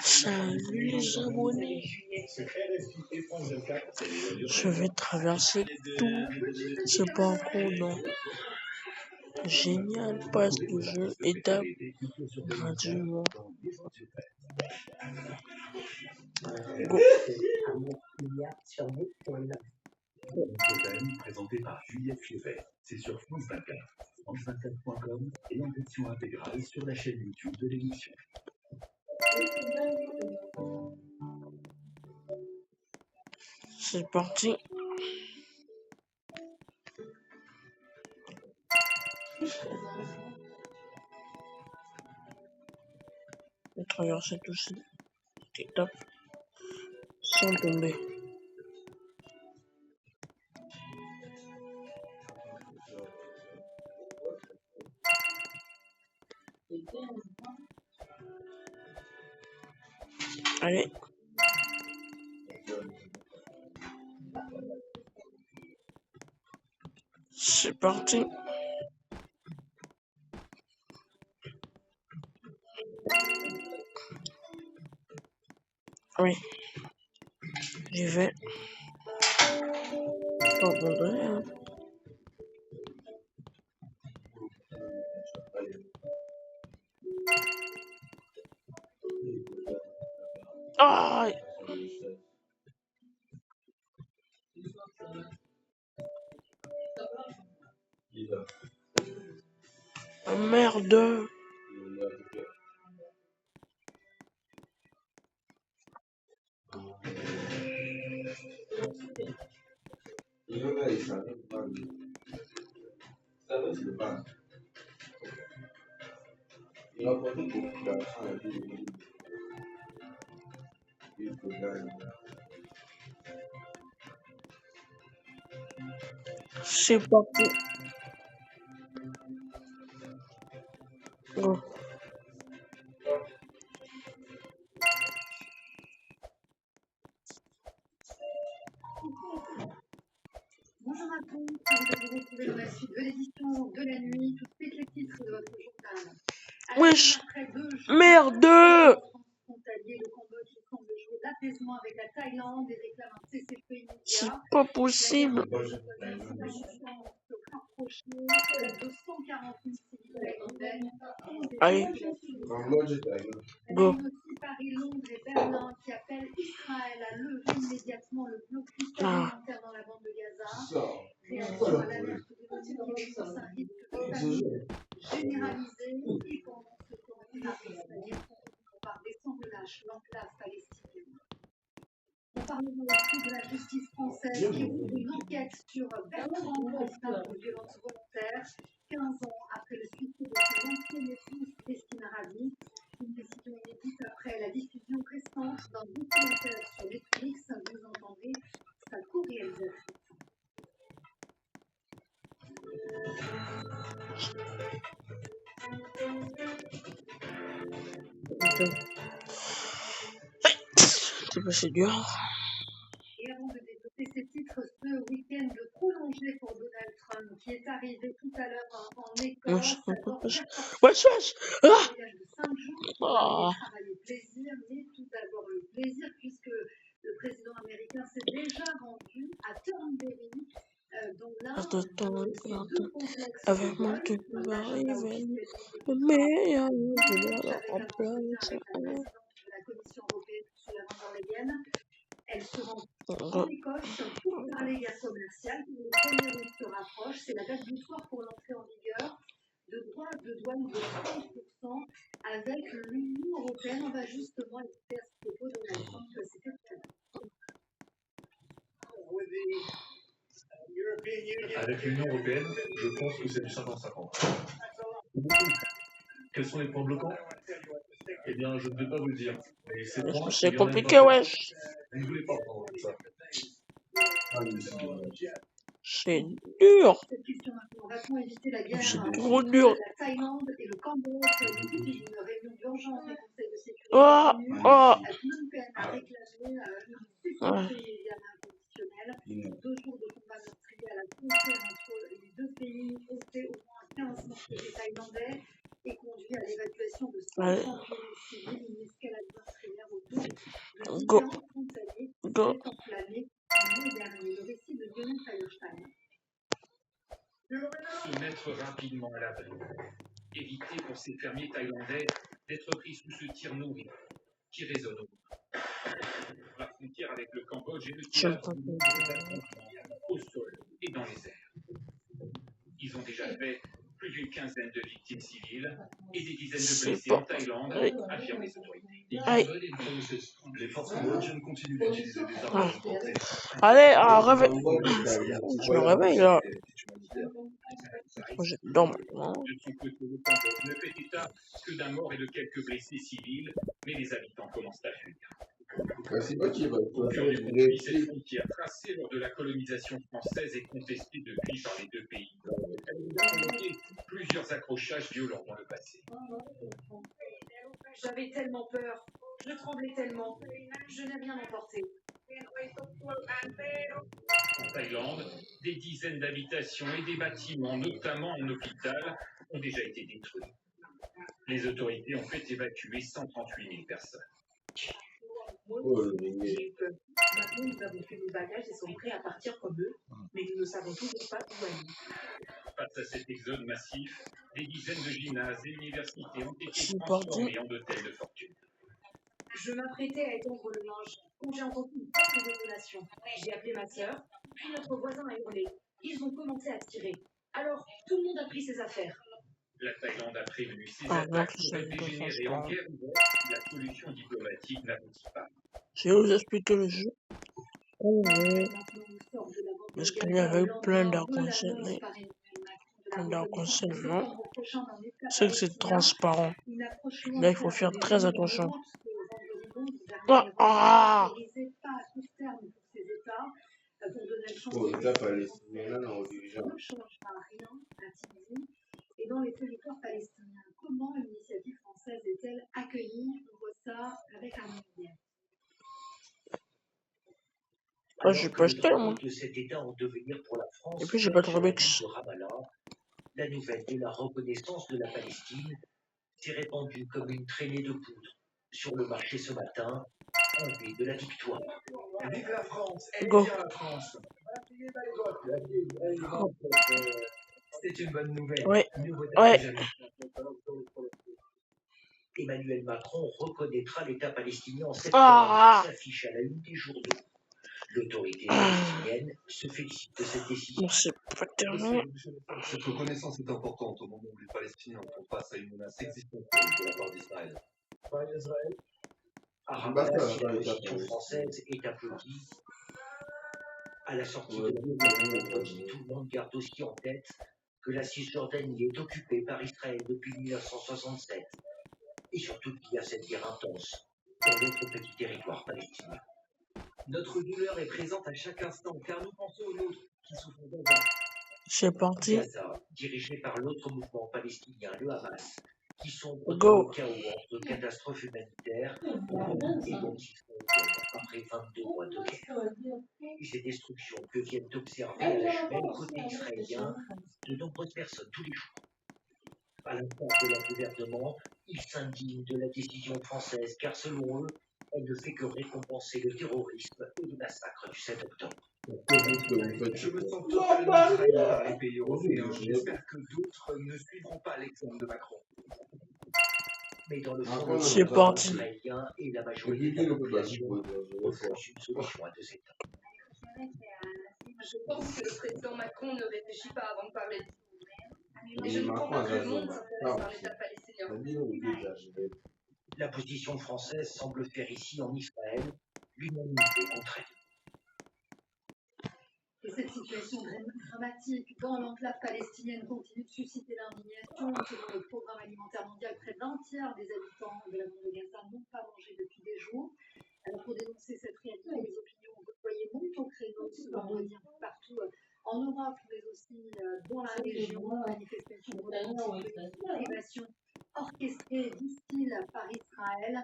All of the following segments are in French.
Salut les abonnés. Je vais traverser tout ce parcours donc génial passe de jeu étape gratuitement. Go. Présenté par Juliette Clévet. C'est sur France 24, france24.com et en version intégrale sur la chaîne YouTube de l'émission. C'est parti. Je vais traverser tout cette étape sans tomber. Allez. C'est parti. Oui. J'y vais. Pas abandonner, hein. Aïe. Merde. C'est parti. Go. Bonjour à tous, vous allez retrouver dans la suite de l'édition de la nuit tout de suite les titres de votre journal. Wesh. Après 2 jours, Merde. transfrontalier, le Cambodge qui semble jouer l'apaisement avec la Thaïlande et réclame un cessez-le-feu C'est immédiat. pas possible. Se rapprocher de 140 000 civils thaïlandais. Allez. Go. Aussi Paris, Londres et Berlin qui appellent Israël à lever immédiatement le blocus alimentaire dans la bande de Gaza. Réaction à l'alerte de l'ONU qui dénonce un risque de famine généralisé et pendant ce coronavirus par des sans relâche l'enclave palestinienne. On parlera aussi de la justice française qui ouvre une enquête sur Bertrand Costa pour violence volontaire, 15 ans après le suicide de son ancienne épouse Christina Ravi. Une décision inédite après la diffusion récente d'un documentaire sur Netflix. Vous entendrez sa co-réalisatrice. C'est dur. Et avant de développer ces titres, ce week-end prolongé pour Donald Trump, qui est arrivé tout à l'heure en Écosse. Wesh. Ah. Un voyage de 5 jours pour allier travail et plaisir, mais tout d'abord le plaisir, puisque le président américain s'est déjà rendu à Thornbury, dont là, avec mon truc va arriver, mais en place. La Commission européenne sur la vente norvégienne. Elle se rend en Écosse pour parler guerre commerciale. Le 1er août se rapproche. C'est la date butoir pour l'entrée en vigueur de droits de douane de 30% avec l'Union européenne. On va justement écouter à ce propos Donald Trump. C'était tout à l'heure. Avec l'Union européenne, je pense que c'est du 50-50. Quels sont les points bloquants? Eh bien, je ne vais pas vous le dire. Mais c'est compliqué, wesh. Vous ne voulez pas entendre ça. C'est dur. Cette question maintenant, va-t-on éviter la guerre C'est trop dur. La Thaïlande et le Cambodge discutent d'une réunion d'urgence du Conseil de sécurité de l'ONU. Phnom Penh a réclamé une cessez-le-feu immédiat inconditionnel. 2 jours de combat meurtrier à la frontière entre les deux pays ont fait au moins 15 morts thaïlandais et conduit à l'évacuation l'évacuation de Allez, 500 civils, une escalade meurtrière autour de go, différents frontaliers qui go. s'est enflammée en mai dernier. Le récit de Lionel Feierstein. Se mettre rapidement à l'abri. Éviter pour ces fermiers thaïlandais d'être pris sous ce tir nourri qui résonne au bout. La frontière avec le Cambodge est le J'aime théâtre pas de ça. nombreux affrontements au sol et dans les airs. Ils ont déjà fait plus d'une quinzaine de victimes civiles et des dizaines de C'est blessés en pas. Thaïlande, Aïe, affirment les autorités. aïe. Les forces cambodgiennes continuent d'utiliser des armes Ah. importées. Allez, Les réveille. États Je me réveille là. humanitaire. Moi, je dors maintenant. De son côté, le Cambodge ne fait état que d'un mort et de quelques blessés civils, mais les habitants commencent à fuir. Au cœur du conflit, cette frontière tracée lors de la colonisation française est contestée depuis par les deux pays. Elle a provoqué plusieurs accrochages violents dans le passé. J'avais tellement peur, je tremblais tellement, je n'ai rien emporté. En Thaïlande, des dizaines d'habitations et des bâtiments, notamment un hôpital, ont déjà été détruits. Les autorités ont fait évacuer 138 000 personnes. J'ai eu peur. Maintenant, nous avons fait nos bagages et sommes prêts à partir comme eux, mais nous ne savons toujours pas où aller. Face à cet exode massif, des dizaines de gymnases et universités ont été C'est parti. transformés en hôtels de fortune. Je m'apprêtais à étendre le linge quand j'ai entendu une forte détonation. J'ai appelé ma sœur, puis notre voisin a hurlé. Ils ont commencé à tirer. Alors, tout le monde a pris ses affaires. La Thaïlande a prévenu ces Ah, non, attaques tout ça, pourraient je dégénérer pense en pas. guerre ouverte si la solution diplomatique n'aboutit pas. Je vais vous expliquer le jeu. Oh, Maintenant, nous sommes de la bande parce de qu'il y Gaza au avait plein lendemain de d'arcs-en-ciel. l'annonce par Emmanuel Macron de la Plein reconnaissance en d'arcs-en-ciel, non? septembre prochain d'un État C'est que c'est palestinien. transparent. Une approche Là, il faut lointaine faire des très zones attention. revanche que vendredi donc, le Ah, gouvernement ah, n'autorisait pas à court terme pour ces États. Pour Donald Trump, Oh, les l'État décisions palestinien, là, non, françaises déjà. ne changera rien à Tizi et dans les territoires palestiniens. Comment l'initiative française est-elle accueillie? On voit ça avec un mondial. ah, j'ai Alors que pas le acheté, moi. drapeau de cet État en devenir pour la Et France puis, j'ai pas flotte de sur la Robux. ville de Ramallah, la nouvelle de la reconnaissance de la Palestine s'est répandue comme une traînée de poudre sur le marché ce matin, envie de la victoire. Vive la France, elle est Go. bien la France. Oh, C'est une bonne nouvelle, ouais, mieux vaut ouais. que jamais. Emmanuel Macron reconnaîtra l'État palestinien en septembre, Ah, s'affiche à la une des journaux. L'autorité ah. palestinienne se félicite de cette décision. Bon, c'est pas terminé. Cette reconnaissance est importante au moment où les Palestiniens font face à une menace existentielle de la part d'Israël. À Ramallah, si la position française est applaudie, à la sortie de la vendredi, tout le monde garde aussi en tête que la Cisjordanie est occupée par Israël depuis 1967 et surtout qu'il y a cette guerre intense dans d'autres petits territoires palestiniens. Notre douleur est présente à chaque instant car nous pensons aux nôtres qui souffrent de Gaza. C'est parti. Gaza, dirigé par l'autre mouvement palestinien, le Hamas, qui sombre dans Go. le chaos entre catastrophes humanitaires et bombes israéliennes après 22 mois de guerre. Et ces destructions que viennent d'observer à la jumelle côté israélien de nombreuses personnes tous les jours. À l'instar de leur gouvernement, ils s'indignent de la décision française car selon eux, elle ne fait que récompenser le terrorisme et le massacre du 7 octobre. Je me sens totalement trahi par les pays européens. J'espère que d'autres ne suivront pas l'exemple de Macron. Mais dans le fond, C'est le gouvernement parti. israélien et la majorité de la population refusent une solution à deux États. Je pense que le président Macron ne réfléchit pas avant de parler. Et Mais je ne crois Macron pas a que le raison. monde s'intéresse à un État palestinien. La position française semble faire ici en Israël l'unanimité contre elle. Et cette situation dramatique dans l'enclave palestinienne continue de susciter l'indignation. Selon le programme alimentaire mondial, près d'un tiers des habitants de la bande de Gaza n'ont pas mangé depuis des jours. Alors pour dénoncer cette réalité, les opinions employées montent au créneau ce vendredi un peu partout en Europe, mais aussi dans la région. Manifestations de privation orchestrée, disent-ils, par Israël.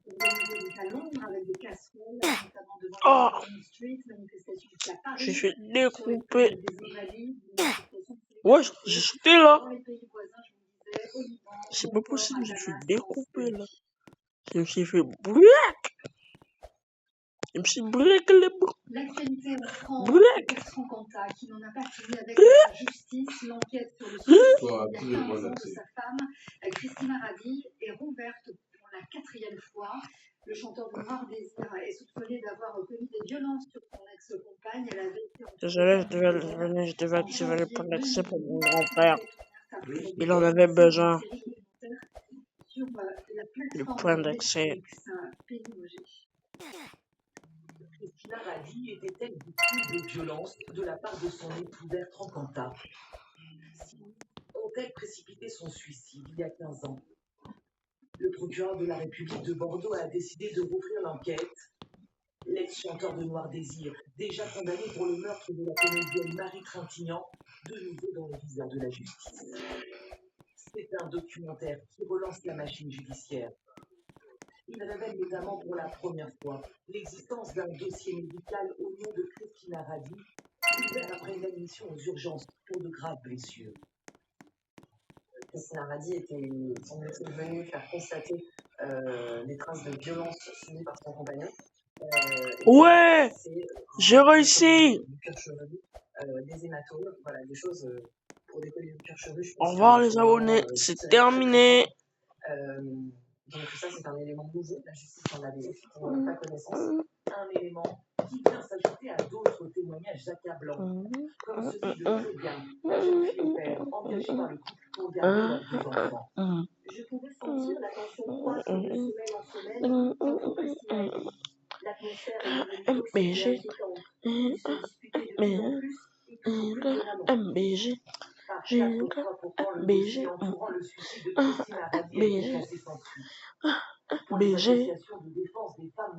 Organisée à Londres avec des casseroles, notamment devant Oh, Downing Street, manifestation aussi à j'ai Paris, fait sur les découper. des Invalides, une manifestation tous les Ouais, 14 j'ai jours. sauté là. Dans les pays voisins, je vous disais, au Liban, C'est pas possible, je me suis découpé là. Je me suis fait break. Je me suis break le bras. L'actualité en France, Break. Bertrand Cantat, qui n'en a pas fini avec la justice. L'enquête sur le suicide il y a 15 ans de sa femme, Christina Radi, est rouverte pour la 4e fois. Le chanteur de Noir Désir est soupçonné d'avoir commis des violences sur son ex-compagne. Elle avait été Désolé, je devais activer le point d'accès pour mon grand-père. Il en avait besoin. sur la Le plateforme point d'accès. Christina Radi était-elle victime de violences de la part de son époux Bertrand Cantat? Ont-elles précipité son suicide il y a 15 ans? Le procureur de la République de Bordeaux a décidé de rouvrir l'enquête. L'ex-chanteur de Noir Désir, déjà condamné pour le meurtre de la comédienne Marie Trintignant, de nouveau dans le viseur de la justice. C'est un documentaire qui relance la machine judiciaire. Il révèle notamment pour la première fois l'existence d'un dossier médical au nom de Christina Radi, ouvert après une admission aux urgences pour de graves blessures. Christina Radi semble-t-il venue faire constater des traces de violence subies par son compagnon. Ouais, j'ai réussi. Du cuir chevelu, des hématomes, voilà, des choses pour décoller du cuir chevelu. Au revoir les abonnés, c'est terminé. Donc ça, c'est un élément nouveau. La justice en avait pas connaissance. Un élément qui vient s'ajouter à d'autres témoignages accablants, comme celui de Claudia, la jeune fille au père engagée par le couple pour garder leurs 2 enfants. Je pouvais sentir la tension croître de semaine en semaine entre Christina et lui. L'atmosphère est devenue toxique et inquiétante. Ils se disputaient de plus en plus et toujours plus violemment. Par 4 fois pourtant, le dossier entourant le suicide de Christina Radi a été classé sans suite. Pour les associations de défense des femmes